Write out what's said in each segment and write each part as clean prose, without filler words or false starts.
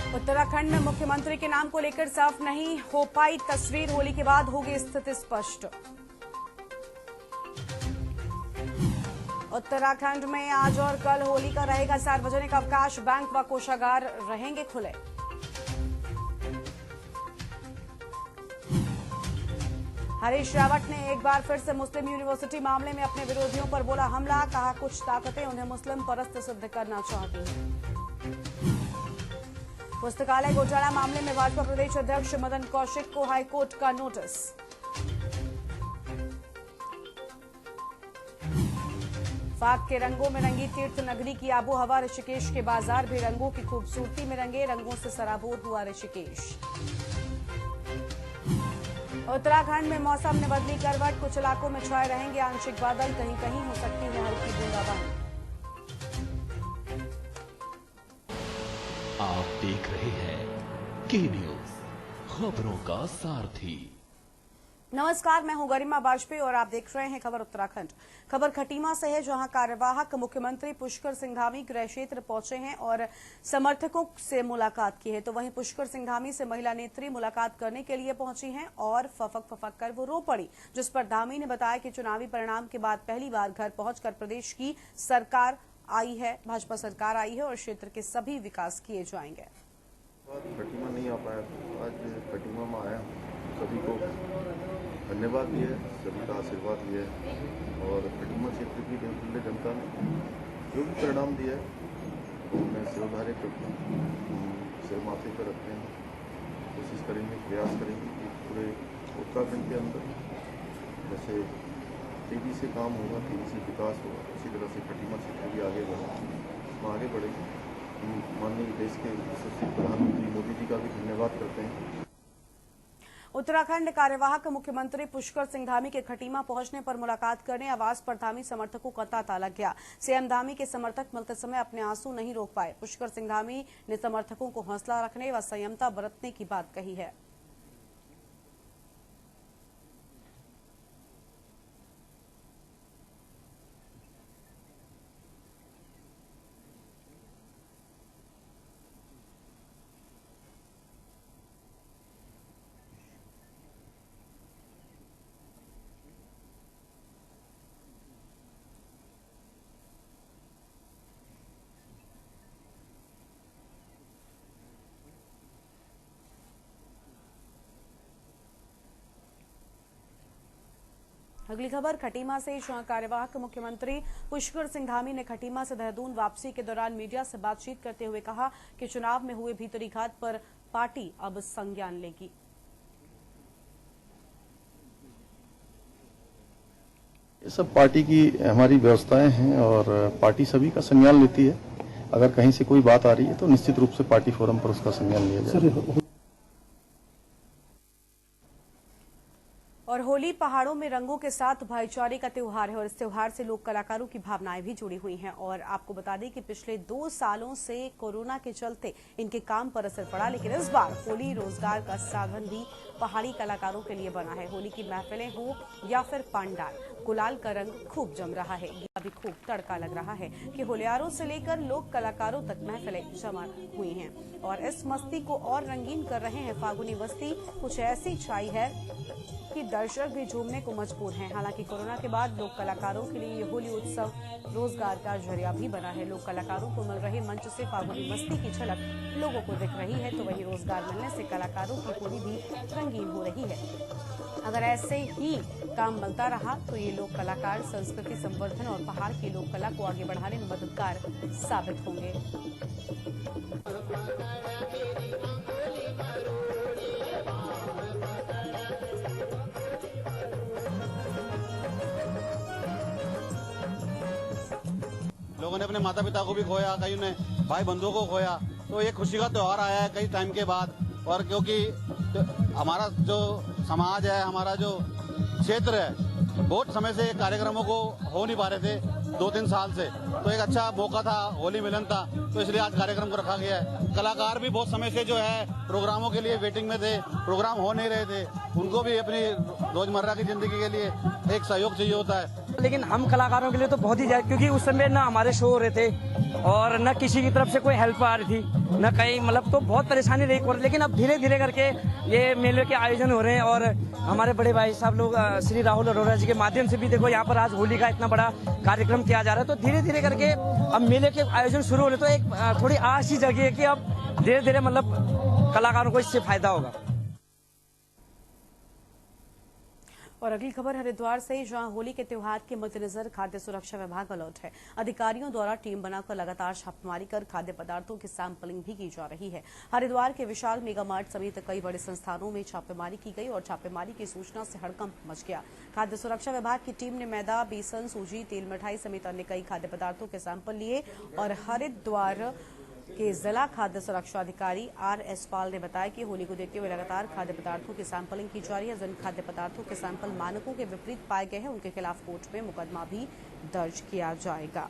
उत्तराखंड में मुख्यमंत्री के नाम को लेकर साफ नहीं हो पाई तस्वीर, होली के बाद होगी स्थिति स्पष्ट। उत्तराखंड में आज और कल होली का रहेगा सार्वजनिक अवकाश, बैंक व कोषागार रहेंगे खुले। हरीश रावत ने एक बार फिर से मुस्लिम यूनिवर्सिटी मामले में अपने विरोधियों पर बोला हमला, कहा कुछ ताकतें उन्हें मुस्लिम परस्त सिद्ध करना चाहती हैं। पुस्तकालय घोटाला मामले में भाजपा प्रदेश अध्यक्ष मदन कौशिक को हाईकोर्ट का नोटिस। फाग के रंगों में रंगी तीर्थ नगरी की आबो हवा, ऋषिकेश के बाजार भी रंगों की खूबसूरती में रंगे, रंगों से सराबोर हुआ ऋषिकेश। उत्तराखंड में मौसम ने बदली करवट, कुछ इलाकों में छाए रहेंगे आंशिक बादल, कहीं कहीं हो सकती है हल्की बूंदाबांदी। आप देख रहे हैं के न्यूज, खबरों का सारथी। नमस्कार, मैं हूं गरिमा वाजपेयी और आप देख रहे हैं खबर उत्तराखंड। खबर खटीमा से है, जहां कार्यवाहक मुख्यमंत्री पुष्कर सिंह धामी गृह क्षेत्र पहुंचे हैं और समर्थकों से मुलाकात की है। तो वहीं पुष्कर सिंह धामी से महिला नेत्री मुलाकात करने के लिए पहुंची हैं और फफक कर वो रो पड़ी, जिस पर धामी ने बताया कि चुनावी परिणाम के बाद पहली बार घर पहुंचकर प्रदेश की सरकार आई है, भाजपा सरकार आई है और क्षेत्र के सभी विकास किए जाएंगे। खटीमा नहीं आ पाया, आज खटीमा में आया, सभी को धन्यवाद दिया है, सभी का आशीर्वाद लिया है और खटीमा क्षेत्र की जनता ने जो भी परिणाम दिया है तो मैं सिरधारे करता हूँ, सिर माथे पर रखते हैं, कोशिश करेंगे, प्रयास करेंगे कि पूरे उत्तराखंड के अंदर जैसे तेजी से काम होगा, तेजी से विकास होगा, उसी तरह से खटीमा क्षेत्र भी आगे बढ़ा, हम आगे बढ़ेंगे। माननीय देश के यशस्वी प्रधानमंत्री मोदी जी का भी धन्यवाद करते हैं। उत्तराखंड कार्यवाहक मुख्यमंत्री पुष्कर सिंह धामी के खटीमा पहुंचने पर मुलाकात करने आवास पर धामी समर्थकों का तांता लग गया। सीएम धामी के समर्थक मिलते समय अपने आंसू नहीं रोक पाए। पुष्कर सिंह धामी ने समर्थकों को हौसला रखने व संयमता बरतने की बात कही है। अगली खबर खटीमा से, जहां कार्यवाहक मुख्यमंत्री पुष्कर सिंह धामी ने खटीमा से देहरादून वापसी के दौरान मीडिया से बातचीत करते हुए कहा कि चुनाव में हुए भीतरी घात पर पार्टी अब संज्ञान लेगी। ये सब पार्टी की हमारी व्यवस्थाएं हैं और पार्टी सभी का संज्ञान लेती है। अगर कहीं से कोई बात आ रही है तो निश्चित रूप से पार्टी फोरम पर उसका संज्ञान लिया जाएगा। और होली पहाड़ों में रंगों के साथ भाईचारे का त्योहार है और इस त्योहार से लोक कलाकारों की भावनाएं भी जुड़ी हुई हैं। और आपको बता दें कि पिछले 2 सालों से कोरोना के चलते इनके काम पर असर पड़ा, लेकिन इस बार होली रोजगार का साधन भी पहाड़ी कलाकारों के लिए बना है। होली की महफिलें हो या फिर पंडाल, गुलाल का रंग खूब जम रहा है। यह अभी खूब तड़का लग रहा है कि होलियारों से लेकर लोक कलाकारों तक महफिलें जमा हुई हैं और इस मस्ती को और रंगीन कर रहे हैं। फागुनी मस्ती कुछ ऐसी छाई है कि दर्शक भी झूमने को मजबूर हैं। हालांकि कोरोना के बाद लोक कलाकारों के लिए ये होली उत्सव रोजगार का जरिया भी बना है। लोक कलाकारों को मिल रहे मंच से फागुनी मस्ती की झलक लोगों को दिख रही है, तो वही रोजगार मिलने से कलाकारों की होली भी रंगीन हो रही है। अगर ऐसे ही काम मिलता रहा तो ये लोक कलाकार संस्कृति संवर्धन और पहाड़ की लोक कला को आगे बढ़ाने में मददगार साबित होंगे। लोगों ने अपने माता पिता को भी खोया, कई ने भाई बंधुओं को खोया, तो ये खुशी का त्योहार आया है कई टाइम के बाद। और क्योंकि हमारा जो समाज है, हमारा जो क्षेत्र है, बहुत समय से कार्यक्रमों को हो नहीं पा रहे थे, 2-3 साल से, तो एक अच्छा मौका था, होली मिलन था, तो इसलिए आज कार्यक्रम को रखा गया है। कलाकार भी बहुत समय से जो है प्रोग्रामों के लिए वेटिंग में थे, प्रोग्राम हो नहीं रहे थे, उनको भी अपनी रोजमर्रा की जिंदगी के लिए एक सहयोग चाहिए होता है। लेकिन हम कलाकारों के लिए तो बहुत ही ज्यादा, क्योंकि उस समय ना हमारे शो हो रहे थे और न किसी की तरफ से कोई हेल्प आ रही थी, न कहीं, मतलब तो बहुत परेशानी रही। और लेकिन अब धीरे धीरे करके ये मेले के आयोजन हो रहे हैं और हमारे बड़े भाई साहब लोग श्री राहुल अरोड़ा जी के माध्यम से भी देखो यहाँ पर आज होली का इतना बड़ा कार्यक्रम किया जा रहा है। तो धीरे धीरे करके अब मेले के आयोजन शुरू हो रहे, तो एक थोड़ी आस ही जगी है कि अब धीरे धीरे मतलब कलाकारों को इससे फायदा होगा। और अगली खबर हरिद्वार से, जहां होली के त्योहार के मद्देनजर खाद्य सुरक्षा विभाग अलर्ट है। अधिकारियों द्वारा टीम बनाकर लगातार छापेमारी कर खाद्य पदार्थों की सैंपलिंग भी की जा रही है। हरिद्वार के विशाल मेगा मार्ट समेत कई बड़े संस्थानों में छापेमारी की गई और छापेमारी की सूचना से हड़कंप मच गया। खाद्य सुरक्षा विभाग की टीम ने मैदा, बेसन, सूजी, तेल, मिठाई समेत अन्य कई खाद्य पदार्थों के सैंपल लिए। और हरिद्वार के जिला खाद्य सुरक्षा अधिकारी RS पाल ने बताया कि होली को देखते हुए लगातार खाद्य पदार्थों की सैंपलिंग की जा रही है। जिन खाद्य पदार्थों के सैंपल मानकों के विपरीत पाए गए हैं उनके खिलाफ कोर्ट में मुकदमा भी दर्ज किया जाएगा।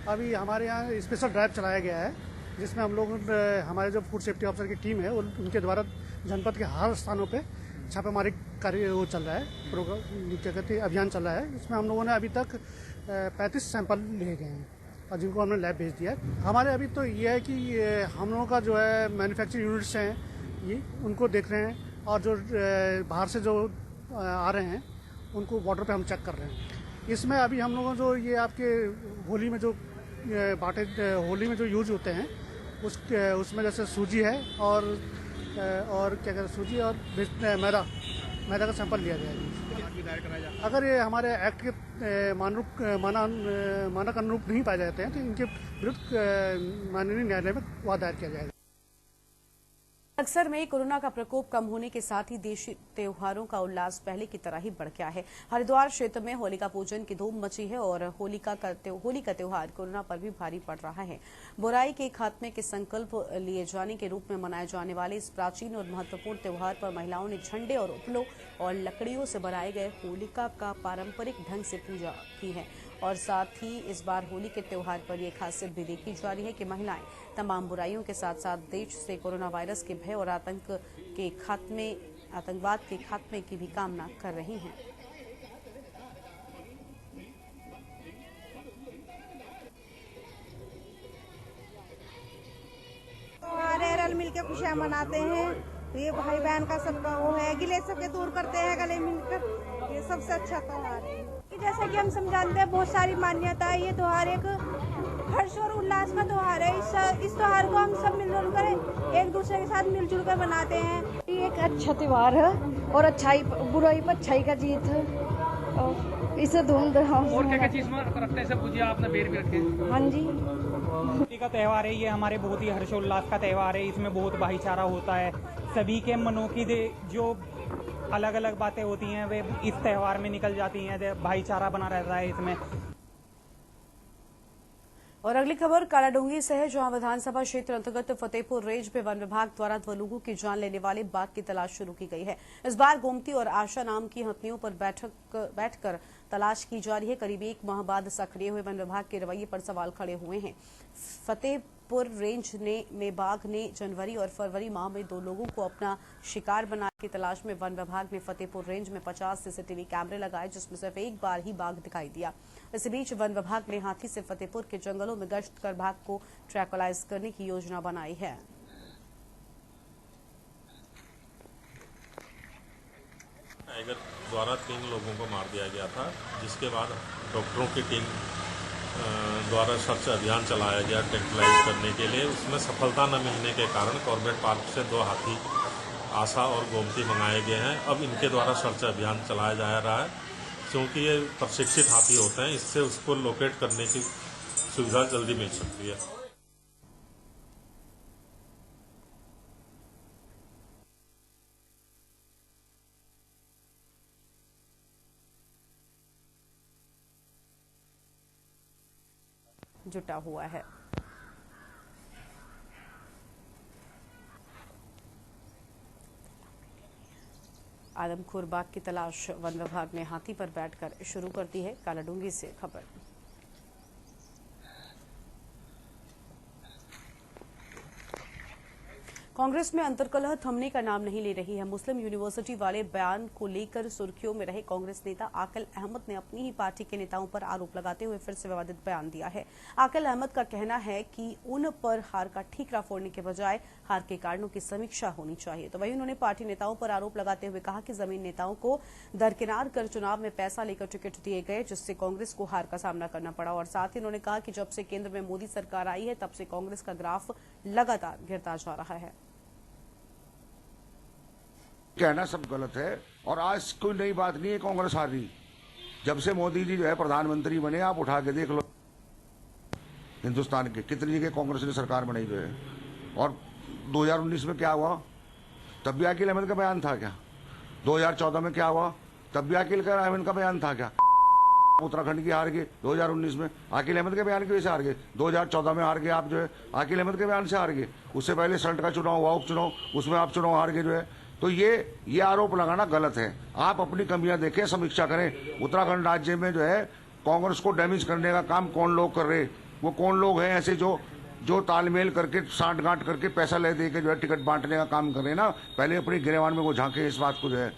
अभी हमारे यहाँ स्पेशल ड्राइव चलाया गया है, जिसमें हम लोग हमारे जो फूड सेफ्टी ऑफिसर की टीम है उनके द्वारा जनपद के हर स्थानों पे छापेमारी कार्य वो चल रहा है, प्रोग्राम क्या कहते हैं अभियान चल रहा है। इसमें हम लोगों ने अभी तक 35 सैंपल लिए गए हैं और जिनको हमने लैब भेज दिया है। हमारे अभी तो ये है कि हम लोगों का जो है मैन्युफैक्चरिंग यूनिट्स हैं ये उनको देख रहे हैं और जो बाहर से जो आ रहे हैं उनको बॉर्डर पे हम चेक कर रहे हैं। इसमें अभी हम लोगों जो ये आपके होली में जो बाटे होली में जो यूज होते हैं उसमें जैसे सूजी है और क्या कहते हैं सूजी और मैदा का सैंपल लिया गया है। अगर ये हमारे एक्ट के मानक अनुरूप नहीं पाए जाते हैं तो इनके विरुद्ध माननीय न्यायालय में वाद दायर किया जाएगा। अक्सर में कोरोना का प्रकोप कम होने के साथ ही देशी त्योहारों का उल्लास पहले की तरह ही बढ़ गया है। हरिद्वार क्षेत्र में होलिका पूजन की धूम मची है और होली का त्योहार कोरोना पर भी भारी पड़ रहा है। बुराई के खात्मे के संकल्प लिए जाने के रूप में मनाए जाने वाले इस प्राचीन और महत्वपूर्ण त्योहार पर महिलाओं ने झंडे और उपलों और लकड़ियों से बनाए गए होलिका का पारंपरिक ढंग से पूजा की है। और साथ ही इस बार होली के त्योहार पर यह खासियत भी देखी जा रही है कि महिलाएं तमाम बुराइयों के साथ साथ देश से कोरोना वायरस के भय और आतंकवाद के खात्मे की भी कामना कर रही हैं। रल मिल के खुशियाँ मनाते हैं। ये भाई बहन का सबका वो है, गिले सबके दूर करते हैं गले मिलकर। ये सबसे अच्छा त्योहार है। जैसे कि हम समझाते हैं बहुत सारी मान्यता है। ये त्योहार एक हर्ष और उल्लास का त्योहार है। इस त्योहार को हम सब मिलजुल कर एक दूसरे के साथ मिलजुल कर मनाते हैं। ये एक अच्छा त्योहार है और अच्छाई बुराई पर अच्छाई का जीत है और इसे धूमधाम और क्या चीज में रखते हैं सब पूजा आपने बेर भी रखे। हाँ जी, होली का त्योहार है, ये हमारे बहुत ही हर्षोल्लास का त्योहार है। इसमें बहुत भाईचारा होता है। सभी के मनों की जो अलग अलग बातें होती हैं वे इस त्योहार में निकल जाती हैं। भाईचारा बना रहता है इसमें। और अगली खबर कालाडूंगी से है, जहां विधानसभा क्षेत्र अंतर्गत फतेहपुर रेंज में वन विभाग द्वारा 2 लोगों की जान लेने वाले बाघ की तलाश शुरू की गई है। इस बार गोमती और आशा नाम की हथिनियों पर बैठकर तलाश की जा रही है। करीब 1 माह बाद सक्रिय हुए वन विभाग के रवैये पर सवाल खड़े हुए हैं। फतेहपुर रेंज में बाघ ने जनवरी और फरवरी माह में 2 लोगों को अपना शिकार बनाने की तलाश में वन विभाग ने फतेहपुर रेंज में 50 CCTV कैमरे लगाए, जिसमें सिर्फ एक बार ही बाघ दिखाई दिया। इसी बीच वन विभाग ने हाथी से फतेहपुर के जंगलों में गश्त कर बाघ को ट्रैकुलाइज करने की योजना बनाई है। टाइगर द्वारा 3 लोगों को मार दिया गया था, जिसके बाद डॉक्टरों की टीम द्वारा सर्च अभियान चलाया गया ट्रैकुलाइज करने के लिए। उसमें सफलता न मिलने के कारण कॉर्बेट पार्क से 2 हाथी आशा और गोमती मंगाए गए हैं। अब इनके द्वारा सर्च अभियान चलाया जा रहा है, क्योंकि ये प्रशिक्षित हाथी होते हैं। इससे उसको लोकेट करने की सुविधा जल्दी मिल सकती है। जुटा हुआ है। आदमखोर बाघ की तलाश वन विभाग ने हाथी पर बैठकर शुरू कर दी है। कालाडूंगी से खबर। कांग्रेस में अंतर्कलह थमने का नाम नहीं ले रही है। मुस्लिम यूनिवर्सिटी वाले बयान को लेकर सुर्खियों में रहे कांग्रेस नेता आकिल अहमद ने अपनी ही पार्टी के नेताओं पर आरोप लगाते हुए फिर से विवादित बयान दिया है। आकिल अहमद का कहना है कि उन पर हार का ठीकरा फोड़ने के बजाय हार के कारणों की समीक्षा होनी चाहिए। तो वहीं उन्होंने पार्टी नेताओं पर आरोप लगाते हुए कहा कि जमीन नेताओं को दरकिनार कर चुनाव में पैसा लेकर टिकट दिए गए, जिससे कांग्रेस को हार का सामना करना पड़ा। और साथ ही उन्होंने कहा कि जब से केंद्र में मोदी सरकार आई है तब से कांग्रेस का ग्राफ लगातार गिरता जा रहा है। कहना सब गलत है और आज कोई नई बात नहीं है कांग्रेस हार रही। जब से मोदी जी जो है प्रधानमंत्री बने, आप उठा के देख लो हिंदुस्तान के कितनी जगह कांग्रेस ने सरकार बनाई जो है। और 2019 में क्या हुआ, तब भी आकिल अहमद का बयान था क्या? 2014 में क्या हुआ, तब भी आकिल अहमद का बयान था क्या? उत्तराखंड की हार गए 2019 में, आकिल अहमद के बयान की वजह से हार गए। 2014 में हार गए आप जो है आकिल अहमद के बयान से हार गए। उससे पहले सल्ट का चुनाव हुआ, उपचुनाव, उसमें आप चुनाव हार गए जो है। तो ये आरोप लगाना गलत है। आप अपनी कमियां देखें, समीक्षा करें। उत्तराखंड राज्य में जो है कांग्रेस को डैमेज करने का काम कौन लोग कर रहे, वो कौन लोग हैं ऐसे जो तालमेल करके साठगांठ करके पैसा ले दे के जो है टिकट बांटने का काम कर रहे हैं ना। पहले अपनी गिरेबान में वो झांके इस बात को जो है।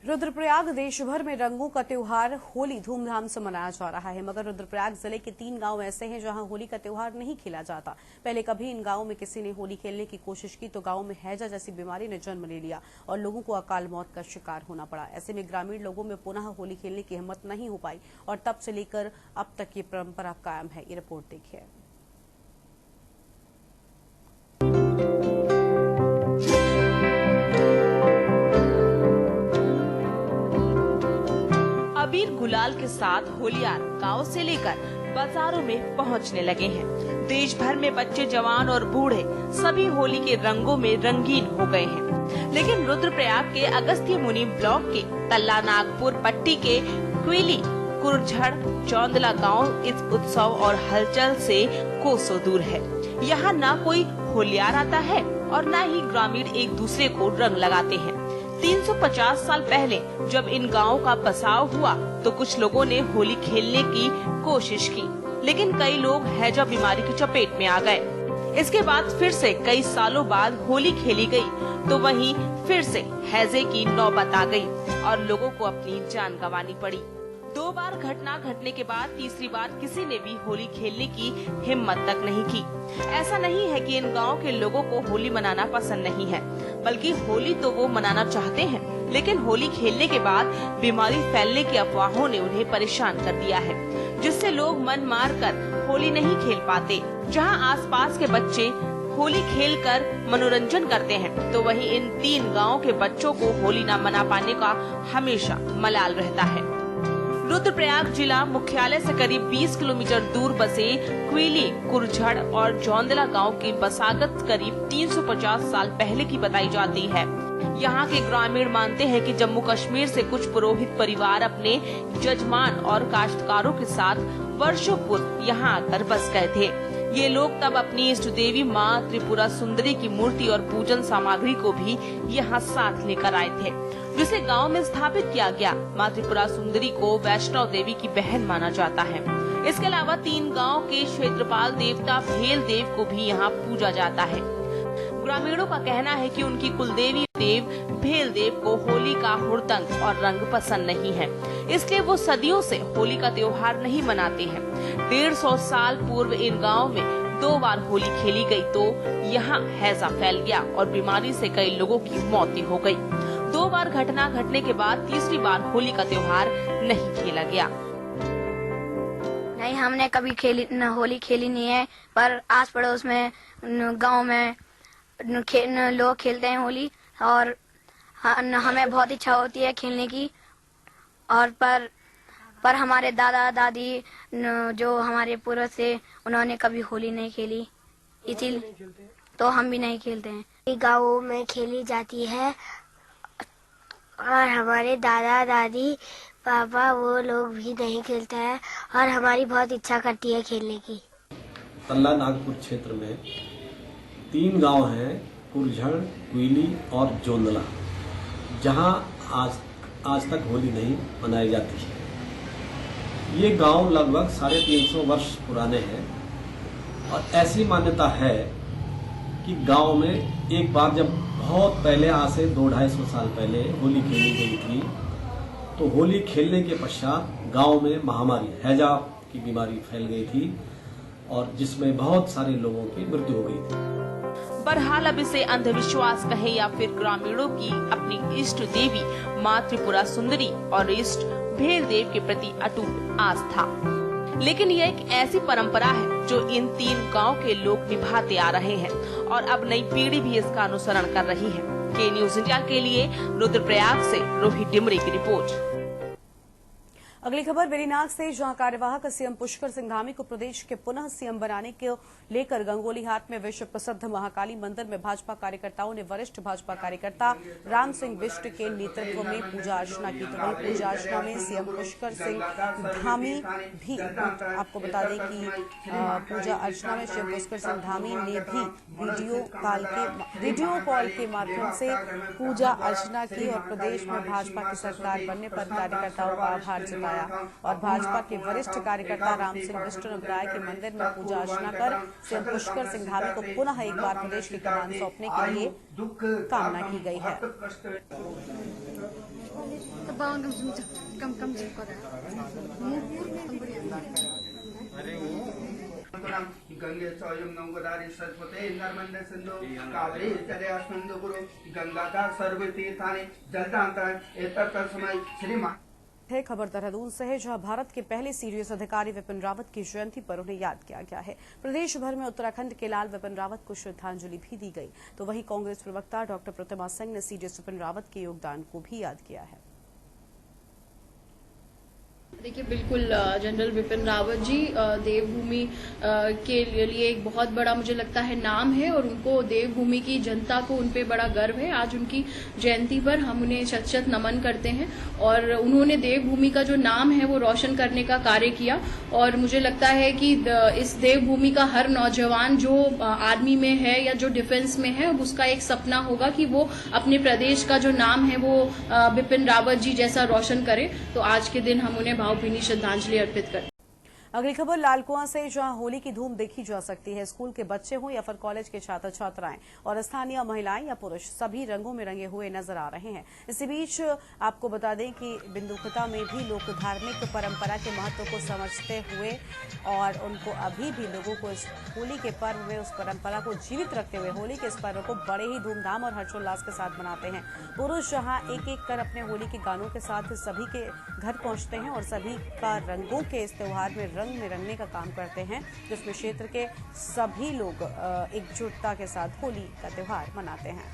रुद्रप्रयाग देश भर में रंगों का त्योहार होली धूमधाम से मनाया जा रहा है, मगर रुद्रप्रयाग जिले के 3 गांव ऐसे हैं जहां होली का त्योहार नहीं खेला जाता। पहले कभी इन गांवों में किसी ने होली खेलने की कोशिश की तो गांव में हैजा जैसी बीमारी ने जन्म ले लिया और लोगों को अकाल मौत का शिकार होना पड़ा। ऐसे में ग्रामीण लोगों में पुनः होली खेलने की हिम्मत नहीं हो पाई और तब से लेकर अब तक ये परंपरा कायम है। ये रिपोर्ट देखिए। अबीर गुलाल के साथ होलियार गांव से लेकर बाजारों में पहुंचने लगे हैं। देश भर में बच्चे, जवान और बूढ़े सभी होली के रंगों में रंगीन हो गए हैं। लेकिन रुद्रप्रयाग के अगस्त्य मुनि ब्लॉक के तल्ला नागपुर पट्टी के क्विली, कुरझड़, चौंदला गांव इस उत्सव और हलचल से कोसों दूर है। यहाँ न कोई होलियार आता है और न ही ग्रामीण एक दूसरे को रंग लगाते हैं। 350 साल पहले जब इन गांवों का बसाव हुआ तो कुछ लोगों ने होली खेलने की कोशिश की, लेकिन कई लोग हैजा बीमारी की चपेट में आ गए। इसके बाद फिर से कई सालों बाद होली खेली गई तो वहीं फिर से हैजे की नौबत आ गई और लोगों को अपनी जान गंवानी पड़ी। 2 बार घटना घटने के बाद तीसरी बार किसी ने भी होली खेलने की हिम्मत तक नहीं की। ऐसा नहीं है कि इन गांव के लोगों को होली मनाना पसंद नहीं है, बल्कि होली तो वो मनाना चाहते हैं, लेकिन होली खेलने के बाद बीमारी फैलने की अफवाहों ने उन्हें परेशान कर दिया है, जिससे लोग मन मार कर होली नहीं खेल पाते। जहां आसपास के बच्चे होली खेलकर मनोरंजन करते हैं, तो वहीं इन 3 गाँव के बच्चों को होली न मना पाने का हमेशा मलाल रहता है। रुद्रप्रयाग जिला मुख्यालय से करीब 20 किलोमीटर दूर बसे क्विली, कुरझड़ और जौंदला गांव की बसागत करीब 350 साल पहले की बताई जाती है। यहाँ के ग्रामीण मानते हैं कि जम्मू कश्मीर से कुछ पुरोहित परिवार अपने जजमान और काश्तकारों के साथ वर्षों पूर्व यहाँ आकर बस गए थे। ये लोग तब अपनी इष्ट देवी माँ त्रिपुरा सुंदरी की मूर्ति और पूजन सामग्री को भी यहाँ साथ लेकर आए थे, जिसे गांव में स्थापित किया गया। माँ त्रिपुरा सुंदरी को वैष्णव देवी की बहन माना जाता है। इसके अलावा 3 गांव के क्षेत्रपाल देवता भेल देव को भी यहाँ पूजा जाता है। ग्रामीणों का कहना है कि उनकी कुलदेवी देव भेल देव को होली का हुड़दंग और रंग पसंद नहीं है, इसलिए वो सदियों से होली का त्योहार नहीं मनाते हैं। 150 साल पूर्व इन गाँव में 2 बार होली खेली गई तो यहाँ हैजा फैल गया और बीमारी से कई लोगों की मौत हो गई। 2 बार घटना घटने के बाद तीसरी बार होली का त्योहार नहीं खेला गया। नहीं, हमने कभी होली खेली नहीं है, पर आस पड़ोस में गांव में लोग खेलते हैं होली और हमें बहुत इच्छा होती है खेलने की। और पर हमारे दादा दादी जो हमारे पूर्वज थे उन्होंने कभी होली नहीं खेली, इसीलिए तो हम भी नहीं खेलते हैं। गाँव में खेली जाती है और हमारे दादा दादी पापा वो लोग भी नहीं खेलते हैं और हमारी बहुत इच्छा करती है खेलने की। तल्ला नागपुर क्षेत्र में 3 गांव हैं, कुरझड़, क्विली और जोंदला, जहां आज तक होली नहीं मनाई जाती है। ये गांव लगभग 350 वर्ष पुराने हैं और ऐसी मान्यता है कि गांव में एक बार जब बहुत पहले, आज से 200-250 साल पहले होली खेली गई थी, तो होली खेलने के पश्चात गांव में महामारी हैजा की बीमारी फैल गई थी और जिसमें बहुत सारे लोगों की मृत्यु हो गई थी। बहरहाल अब इसे अंधविश्वास कहे या फिर ग्रामीणों की अपनी इष्ट देवी माँ त्रिपुरा सुंदरी और इष्ट भेल देव के प्रति अटूट आस्था, लेकिन यह एक ऐसी परंपरा है जो इन 3 गांव के लोग निभाते आ रहे हैं और अब नई पीढ़ी भी इसका अनुसरण कर रही है। के न्यूज इंडिया के लिए रुद्रप्रयाग से रोहित डिमरी की रिपोर्ट। अगली खबर बेरीनाग से, जहां कार्यवाहक सीएम पुष्कर सिंह धामी को प्रदेश के पुनः सीएम बनाने को लेकर गंगोली हाट में विश्व प्रसिद्ध महाकाली मंदिर में भाजपा कार्यकर्ताओं ने वरिष्ठ भाजपा कार्यकर्ता राम सिंह बिष्ट के नेतृत्व में पूजा अर्चना की। तो वहीं पूजा अर्चना में सीएम पुष्कर सिंह धामी भी, आपको बता दें कि पूजा अर्चना में सीएम पुष्कर सिंह धामी ने भी वीडियो कॉल के माध्यम से पूजा अर्चना की और प्रदेश में भाजपा की सरकार बनने पर कार्यकर्ताओं का आभार जताया। और भाजपा के वरिष्ठ कार्यकर्ता राम सिंह बिष्ट ने बताया कि मंदिर में पूजा अर्चना कर सीएम पुष्कर सिंह धामी को पुनः एक बार प्रदेश की कमान सौंपने के लिए कामना की गई है। गंगे चौयम नौगोदारी सरस्वती नर्मदे सिंधु कावेरी जलेस्मिन् गुरु गंगा सर्व तीर्थानि जलदान्तानि एतत्तस्मै श्रीमा। खबर देहरादून से है, जहां भारत के पहले सीडीएस अधिकारी विपिन रावत की जयंती पर उन्हें याद किया गया है। प्रदेश भर में उत्तराखंड के लाल विपिन रावत को श्रद्धांजलि भी दी गई। तो वहीं कांग्रेस प्रवक्ता डॉक्टर प्रतिमा सिंह ने सीडीएस विपिन रावत के योगदान को भी याद किया है। देखिए, बिल्कुल जनरल विपिन रावत जी देवभूमि के लिए एक बहुत बड़ा, मुझे लगता है, नाम है और उनको देवभूमि की जनता को उन पे बड़ा गर्व है। आज उनकी जयंती पर हम उन्हें शत शत नमन करते हैं और उन्होंने देवभूमि का जो नाम है वो रोशन करने का कार्य किया और मुझे लगता है कि इस देवभूमि का हर नौजवान जो आर्मी में है या जो डिफेंस में है, उसका एक सपना होगा कि वो अपने प्रदेश का जो नाम है वो विपिन रावत जी जैसा रोशन करे। तो आज के दिन हम उन्हें भावभीनी श्रद्धांजलि अर्पित करते हैं। अगली खबर लालकुआं से, जहां होली की धूम देखी जा सकती है। स्कूल के बच्चे हों या फिर कॉलेज के छात्र छात्राएं और स्थानीय महिलाएं या पुरुष, सभी रंगों में रंगे हुए नजर आ रहे हैं। इसी बीच आपको बता दें कि बिंदुखता में भी लोग धार्मिक परंपरा के महत्व को समझते हुए और उनको अभी भी लोगों को इस होली के पर्व में उस परंपरा को जीवित रखते हुए होली के इस पर्व को बड़े ही धूमधाम और हर्षोल्लास के साथ मनाते हैं। पुरुष जहां एक एक कर अपने होली के गानों के साथ सभी के घर पहुंचते हैं और सभी का रंगों के इस त्योहार में रंग में रंगने का काम करते हैं, जिसमें क्षेत्र के सभी लोग एकजुटता के साथ होली का त्योहार मनाते हैं।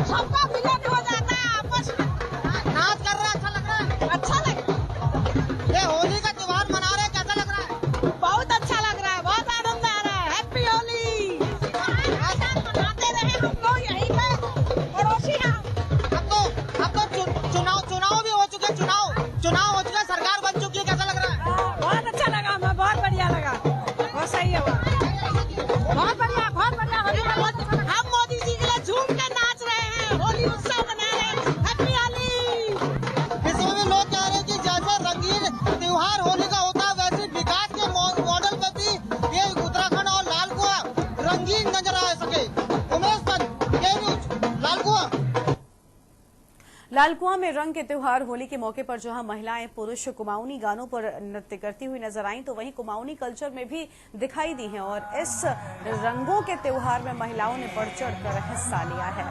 सबका मिलन हो जाता है आपस में। लालकुआं में रंग के त्योहार होली के मौके पर जहां महिलाएं पुरुष कुमाऊनी गानों पर नृत्य करती हुई नजर आईं, तो वहीं कुमाऊनी कल्चर में भी दिखाई दी हैं और इस रंगों के त्योहार में महिलाओं ने बढ़ चढ़कर हिस्सा लिया है।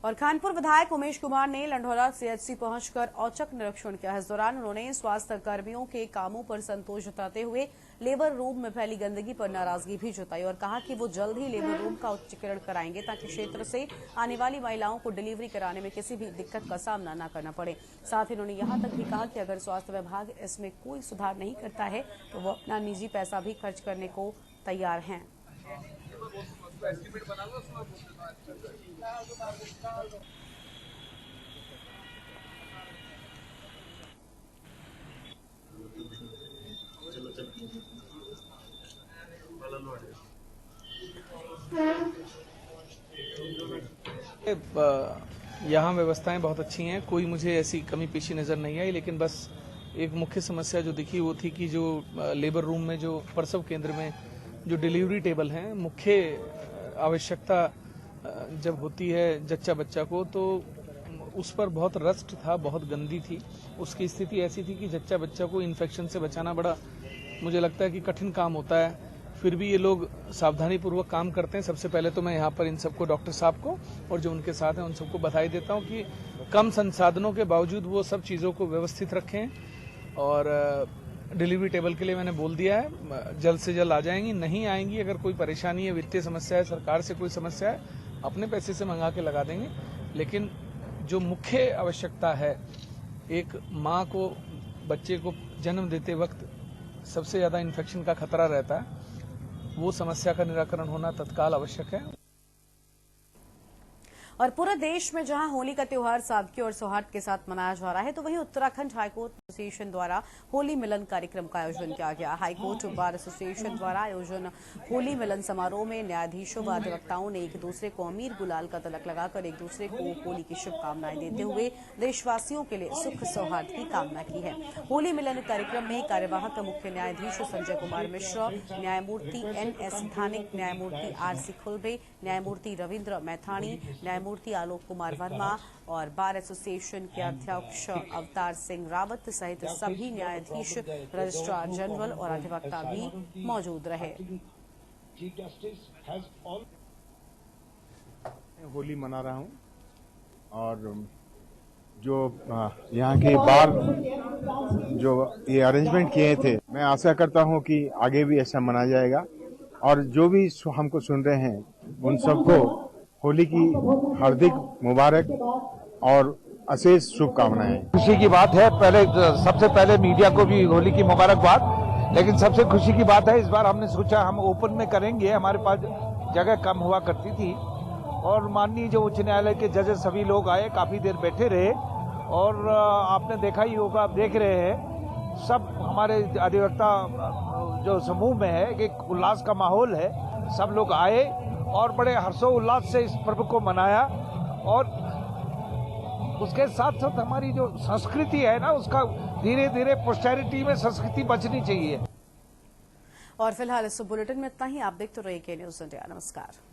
और कानपुर विधायक उमेश कुमार ने लंढौरा सीएचसी पहुंचकर औचक निरीक्षण किया। इस दौरान उन्होंने स्वास्थ्य कर्मियों के कामों पर संतोष जताते हुए लेबर रूम में फैली गंदगी पर नाराजगी भी जताई और कहा कि वो जल्द ही लेबर रूम का उच्चीकरण कराएंगे ताकि क्षेत्र से आने वाली महिलाओं को डिलीवरी कराने में किसी भी दिक्कत का सामना न करना पड़े। साथ ही उन्होंने यहां तक भी कहा कि अगर स्वास्थ्य विभाग इसमें कोई सुधार नहीं करता है तो वो अपना निजी पैसा भी खर्च करने को तैयार हैं। यहाँ व्यवस्थाएं बहुत अच्छी हैं, कोई मुझे ऐसी कमी पेशी नजर नहीं आई, लेकिन बस एक मुख्य समस्या जो दिखी वो थी कि जो लेबर रूम में जो प्रसव केंद्र में जो डिलीवरी टेबल हैं, मुख्य आवश्यकता जब होती है जच्चा बच्चा को तो उस पर बहुत रस्ट था, बहुत गंदी थी। उसकी स्थिति ऐसी थी कि जच्चा बच्चा को इन्फेक्शन से बचाना बड़ा मुझे लगता है कि कठिन काम होता है। फिर भी ये लोग सावधानी पूर्वक काम करते हैं। सबसे पहले तो मैं यहाँ पर इन सबको, डॉक्टर साहब को और जो उनके साथ हैं उन सबको बधाई देता हूँ कि कम संसाधनों के बावजूद वो सब चीज़ों को व्यवस्थित रखें। और डिलीवरी टेबल के लिए मैंने बोल दिया है, जल्द से जल्द आ जाएंगी। नहीं आएंगी, अगर कोई परेशानी है, वित्तीय समस्या है, सरकार से कोई समस्या है, अपने पैसे से मंगा के लगा देंगे। लेकिन जो मुख्य आवश्यकता है, एक माँ को बच्चे को जन्म देते वक्त सबसे ज़्यादा इन्फेक्शन का खतरा रहता है, वो समस्या का निराकरण होना तत्काल आवश्यक है। और पूरे देश में जहां होली का त्योहार सादगी और सौहार्द के साथ मनाया जा रहा है, तो वहीं उत्तराखंड हाईकोर्ट एसोसिएशन द्वारा होली मिलन कार्यक्रम का आयोजन किया गया। हाईकोर्ट बार एसोसिएशन द्वारा आयोजन होली मिलन समारोह में न्यायाधीशों व अधिवक्ताओं ने एक दूसरे को अमीर गुलाल का तिलक लगाकर एक दूसरे को होली की शुभकामनाएं देते हुए देशवासियों के लिए सुख सौहार्द की कामना की है। होली मिलन कार्यक्रम में कार्यवाहक मुख्य न्यायाधीश संजय कुमार मिश्र, न्यायमूर्ति NS धानिक, न्यायमूर्ति RC खुल्बे, न्यायमूर्ति रविन्द्र मैथानी, न्यायमूर्ति आलोक कुमार वर्मा और बार एसोसिएशन के अध्यक्ष अवतार सिंह रावत सहित सभी न्यायाधीश, रजिस्ट्रार जनरल और अधिवक्ता भी मौजूद रहे। होली मना रहा हूं और जो यहाँ के बार जो ये अरेंजमेंट किए थे, मैं आशा करता हूं कि आगे भी ऐसा मनाया जाएगा। और जो भी हमको सुन रहे हैं उन सबको होली की हार्दिक मुबारक और अशेष शुभकामनाएं। खुशी की बात है, सबसे पहले मीडिया को भी होली की मुबारकबाद। लेकिन सबसे खुशी की बात है, इस बार हमने सोचा हम ओपन में करेंगे, हमारे पास जगह कम हुआ करती थी। और माननीय जो उच्च न्यायालय के जजेस सभी लोग आए, काफी देर बैठे रहे और आपने देखा ही होगा, आप देख रहे हैं सब हमारे अधिवक्ता जो समूह में है, एक उल्लास का माहौल है। सब लोग आए और बड़े हर्षोल्लास से इस पर्व को मनाया। और उसके साथ साथ हमारी जो संस्कृति है ना, उसका धीरे धीरे पोस्टेरिटी में संस्कृति बचनी चाहिए। और फिलहाल इस बुलेटिन में इतना ही। आप देखते रहिए के न्यूज़ इंडिया। नमस्कार।